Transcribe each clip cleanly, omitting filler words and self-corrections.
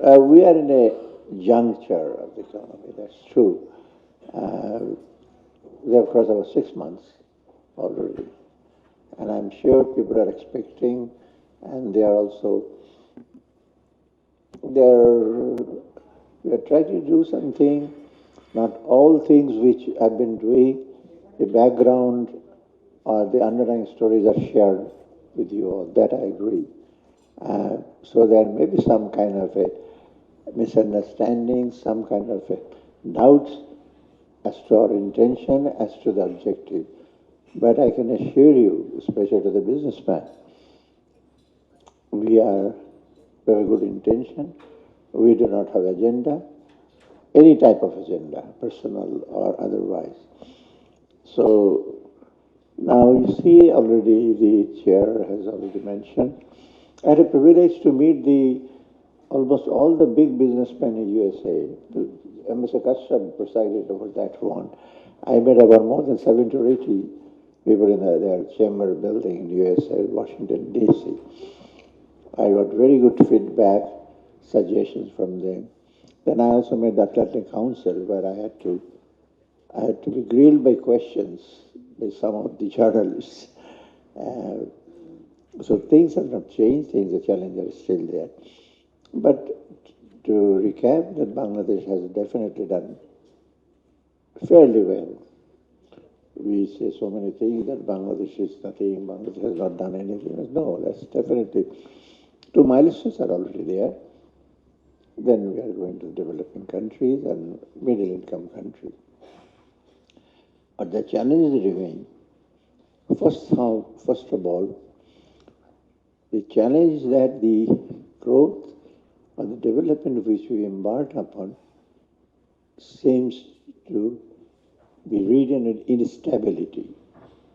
We are in a juncture of the economy, that's true. We have crossed about 6 months already. And I'm sure people are expecting, and they are also, we are trying to do something, not all things which I've been doing, the background or the underlying stories are shared with you all, that I agree. So there may be some kind of a misunderstanding, some kind of a doubts as to our intention, as to the objective. But I can assure you, especially to the businessman, we are we have a good intention. We do not have agenda, any type of agenda, personal or otherwise. So now you see already the chair has already mentioned. I had a privilege to meet the almost all the big businessmen in USA. Mr. Kashyap presided over that one. I met about more than 70 or 80 people in their chamber building in USA, Washington, D.C. I got very good feedback, suggestions from them. Then I also met the Atlantic Council where I had to be grilled by questions by some of the journalists. Uh, so things have not changed, things, the challenge are still there. But to recap, that Bangladesh has definitely done fairly well. We say so many things that Bangladesh is nothing, Bangladesh has not done anything. No, that's definitely, two milestones are already there. Then we are going to developing countries and middle income countries. But the challenges remain. First of all, the challenge that the growth or the development which we embarked upon seems to be rooted in instability.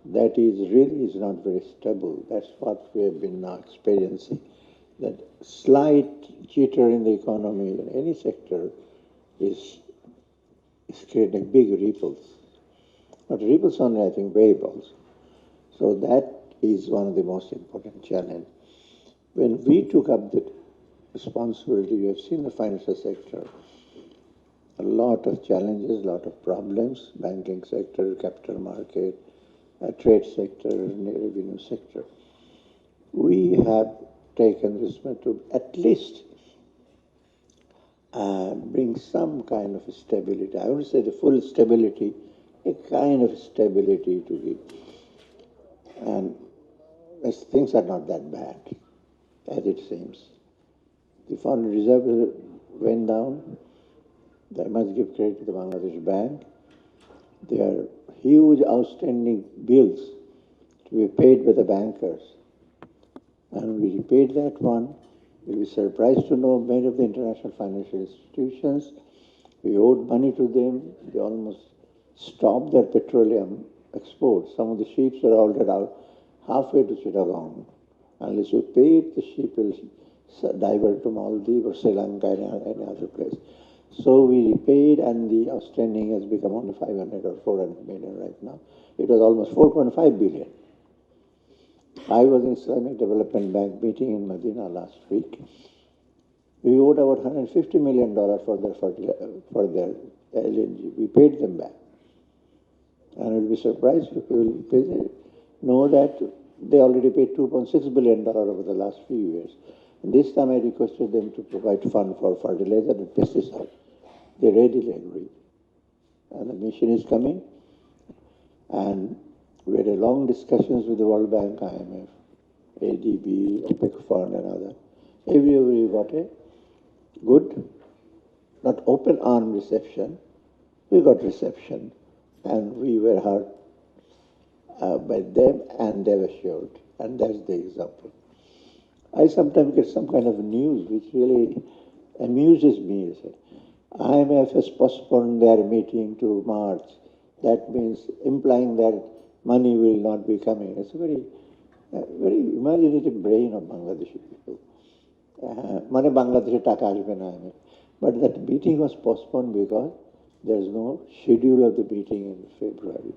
That is not very stable. That's what we have been now experiencing. That slight jitter in the economy in any sector is creating big ripples. Not ripples only, I think waves also. So that is one of the most important challenges. When we took up the responsibility, you have seen the financial sector, a lot of challenges, a lot of problems, banking sector, capital market, trade sector, revenue sector. We have taken responsibility to at least bring some kind of stability. I wouldn't say the full stability, a kind of stability to it. And things are not that bad, as it seems. The foreign reserve went down. I must give credit to the Bangladesh Bank. There are huge outstanding bills to be paid by the bankers. And we repaid that one. You'll be surprised to know many of the international financial institutions, we owed money to them. They almost stopped their petroleum exports. Some of the ships were ordered out halfway to Chittagong. Unless you pay it, the ship will divert to Maldives or Sri Lanka or any other place. So we repaid, and the outstanding has become only 500 or 400 million right now. It was almost 4.5 billion. I was in Islamic Development Bank meeting in Medina last week. We owed about $150 million for their LNG. We paid them back. And you'll be surprised if you will know that they already paid $2.6 billion over the last few years. And this time I requested them to provide fund for fertilizer and pesticide. They readily agreed. And the mission is coming. And we had a long discussions with the World Bank, IMF, ADB, OPEC Fund, and other. Everybody got a good, not open arm reception. We got reception, and we were heard by them, and they were assured. And that's the example. I sometimes get some kind of news which really amuses me. IMF has postponed their meeting to March. That means implying that money will not be coming. It's a very imaginative brain of Bangladeshi people. Mane Bangladeshi taka ashbe na IMF. But that meeting was postponed because there is no schedule of the meeting in February.